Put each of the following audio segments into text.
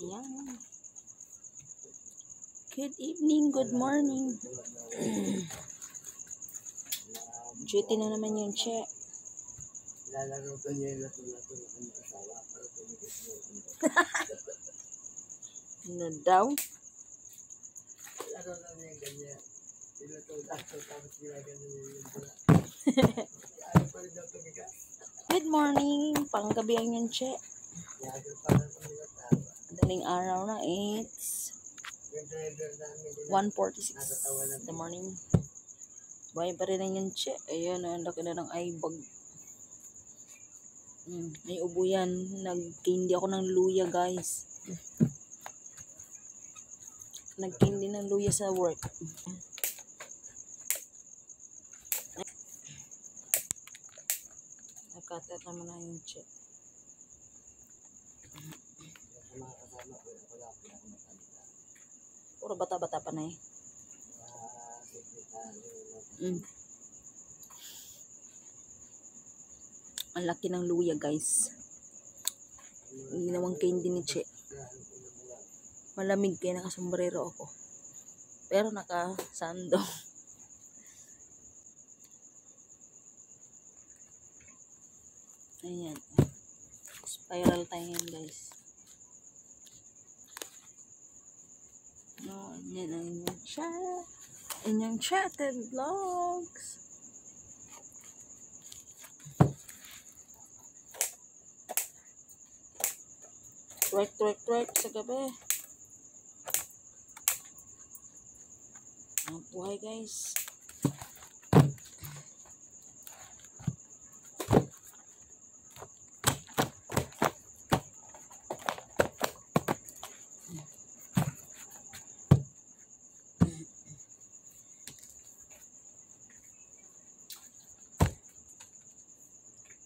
Ayan. Good evening, good morning. Duty na naman yung Che. Lalaro ko niya yung lato-lato ng kanyang asawa para tumigit mo. Ano daw? Laro lang niya ganyan. Lato-lato tapos ginagano niya yung bula. Ano pa rin daw tumigas? Good morning. Panggabihan yung Che. Yagal pa lang tumigas tawa. Madaling araw na. It's Yung driver namin din. 1:46 in the morning. Buhay pa rin yung Che. Ayan, ang laki na ng eyebag. May ubo yan. Nagkindi ako ng luya, guys. Nagkindi ng luya sa work. Nakatat naman na yung Che. Yung mga kasama ko, wala ko lang matanda. Puro bata-bata pa na eh. Ang laki ng luya, guys. Ginawang candy ni Che. Malamig kaya nakasombrero ako. Pero nakasando. Ayan. Spiral tayo yan, guys. No, yan ang inyong chat. Inyong chatted vlogs. Twerk sa gabi. Ang buhay, guys.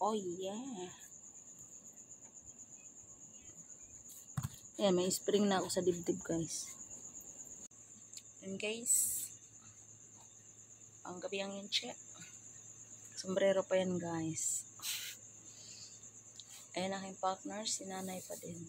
Oh yeah. Ayan, may spring na ako sa dibdib, guys. And guys, ang gabi ang yung Che. Sombrero pa yan, guys. Ayan aking partner, si nanay pa din.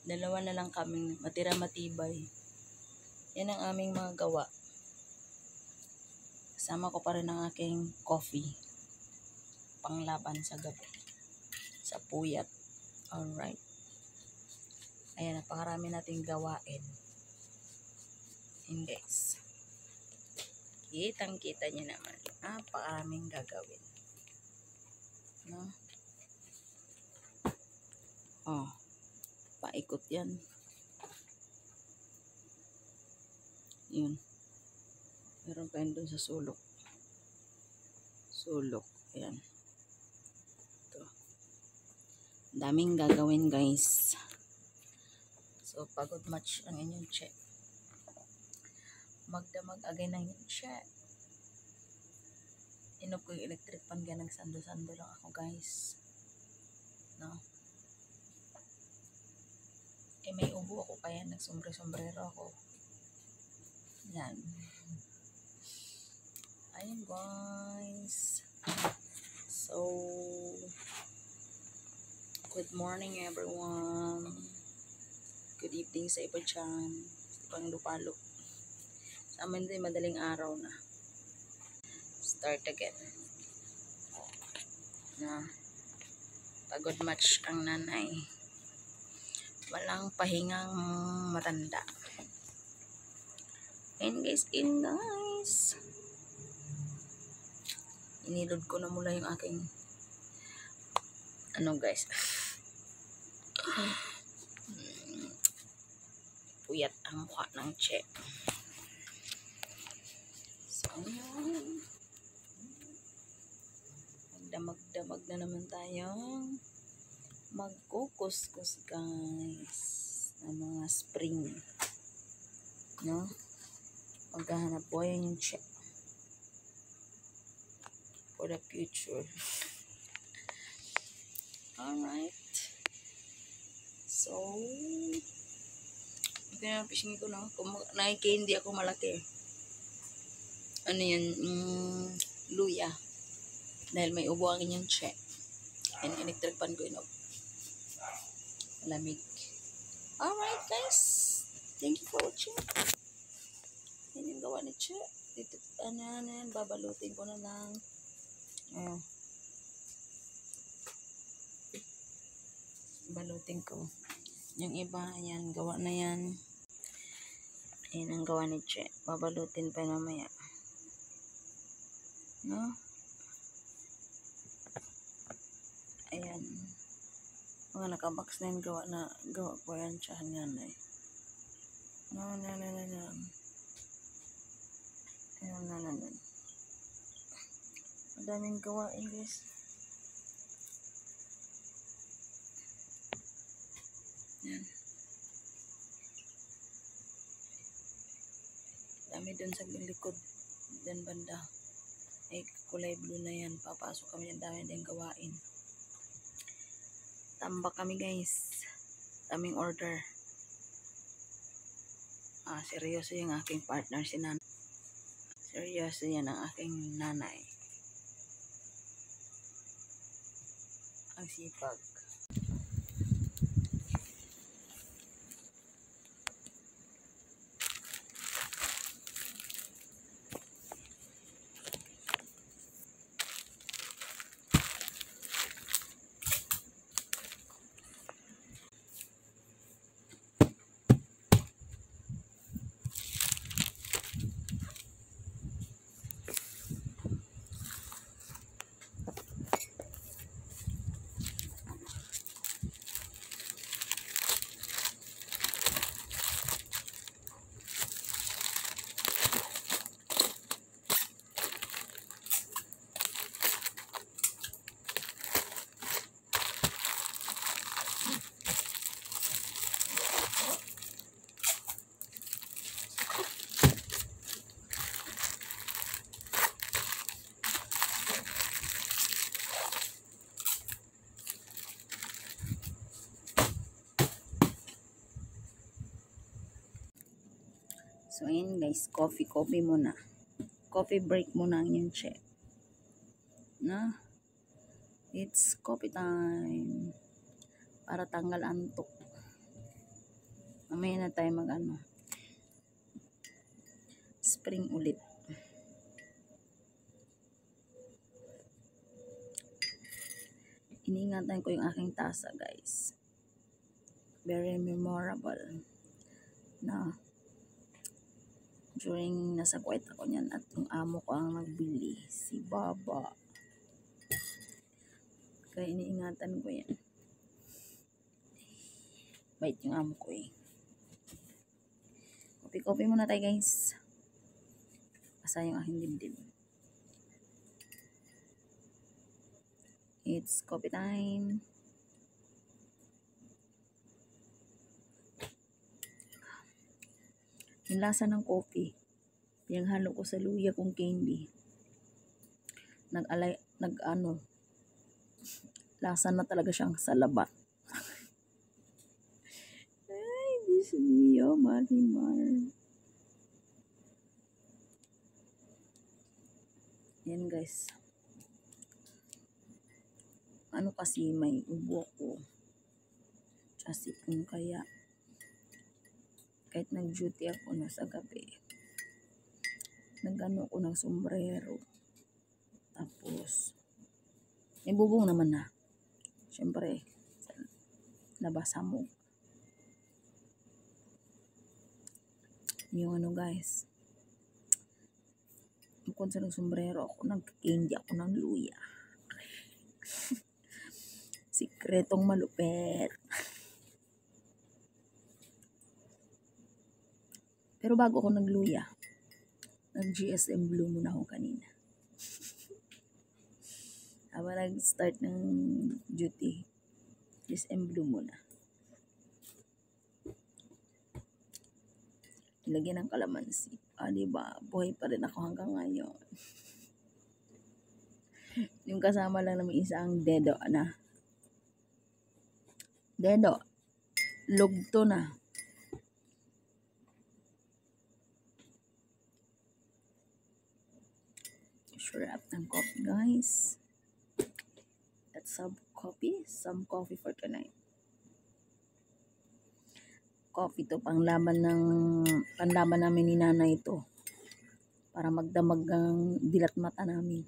Dalawa na lang kaming matira matibay. Yan ang aming mga gawa. Kasama ko pa rin ang aking coffee. Panglaban sa gabi. Sa puyat. Alright. Ayan, napakarami nating gawain. And guys, kitang-kita nyo naman. Napakaraming gagawin. No? Oh, paikot yan. Yun. Meron pa yun dun sa sulok. Sulok. Ayan. Ito. Daming gagawin, guys. So, pagod much ang inyong Che. Magdamag agay ng inyong Che. Inog ko yung electric pan kaya nagsando-sando lang ako, guys. No? Eh, may ubo ako kaya nagsombre-sombrero ako. Yan. Ayun, guys. So, good morning, everyone. Good evening sa iba dyan. Pang lupalo. Sa amin din, madaling araw na. Start again. Na, pagod much ang nanay. Walang pahingang matanda. And guys, inilod ko na mula yung aking guys. Puyat ang mukha ng Che. So, magdamag-damag na naman tayong magkukuskus, guys, ng mga spring. No? Maghahanap po yung Che for the future. Alright. So, pinapishing ko na. Kung nakikindi ako malaki. Ano yan? Luya. Dahil may ubo ang inyong Che. And electric pan ko inog. lamig. Alright guys, thank you for watching. Yan yung gawa ni Che. Dito, yan, babalutin ko na lang. Ayan. Balutin ko. Yung iba, yan, gawa na yan. Ayan ang gawa ni Che. Babalutin pa mamaya. No? Ayan. Mga nakabox na yung gawa ko yan siya yan eh. No. Ayan. Madaming gawain guys. Yan. Dami dun sa likod. Dan banda. Ay, kulay blue na yan. Papasok kami yan. Dami din gawain. Tambak kami guys. Daming order. Seryoso yung aking partner si nanay. Seryoso yan ang aking nanay. Ang sipag. So, ayan guys, coffee muna. Coffee break muna ang yung Che. Na? It's coffee time. Para tanggal antok. Mamaya na tayo spring ulit. Iniingatan ko yung aking tasa guys. Very memorable. Na during nasa Kuwait ako niyan at yung amo ko ang nagbili, si Baba. Kaya iniingatan ko yan. Bait yung amo ko eh. Coffee muna tayo guys. Basa yung aking dibdib. It's coffee time. Yung lasa ng coffee, pinaghalo ko sa luya kong candy. Lasa na talaga siyang salabat. Ay, Diyos mio, Marimar. Yan guys. Ano kasi may ubo ko. Kasi kung kaya. Kahit nag-duty ako na sa gabi, nag-ano ko ng sombrero. Tapos, may bubong naman na. Siyempre, labas hamog. Yung guys, bukod sa sombrero ako, nag-candy ako ng luya. Sikretong malupet. Pero bago ako nagluya, nag-GSM Blue muna ako kanina. Habang nag-start ng duty, GSM Blue muna. Ilagyan ng kalamansi. Diba? Buhay pa rin ako hanggang ngayon. Yung kasama lang naman isang dedo na. Dedo. Lugto na. Wrap ng coffee guys. That's some coffee for tonight. coffee to, panlaban namin ni nanay ito. Para magdamag ang dilat mata namin.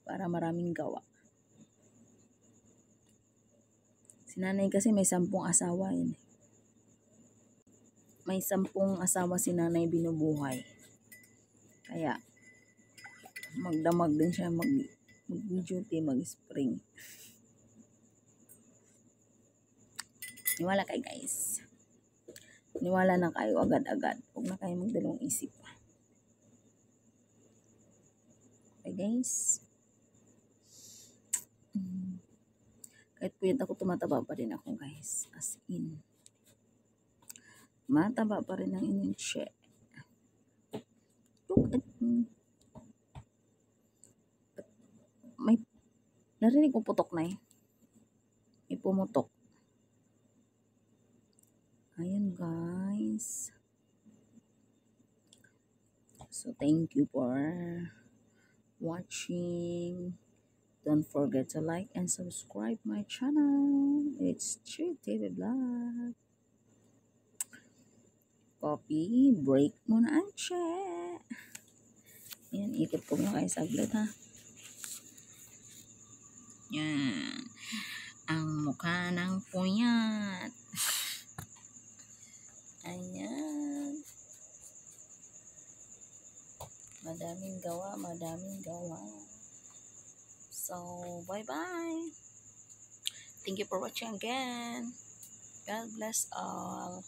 Para maraming gawa. Si nanay kasi may 10 asawa yun. May 10 asawa si nanay binubuhay. Kaya, magdamag din siya, mag-duty, mag-spring. Niwala kayo guys. Niwala na kayo agad-agad. Huwag na kayo magdalawang isip. Okay guys. Kahit puyat ako, tumataba pa rin ako guys. As in. Mataba pa rin ang inyong check. Look at me. May narinig kong putok na eh. May pumutok. Ayan guys. So thank you for watching. Don't forget to like and subscribe my channel. It's Chill TV Vlog. Coffee break muna ang check. Ayan, ikot ko muna kayo saglit ha. Yan. Ang mukha ng puyat. Ayan. Madaming gawa, madaming gawa. So, bye-bye. Thank you for watching again. God bless all.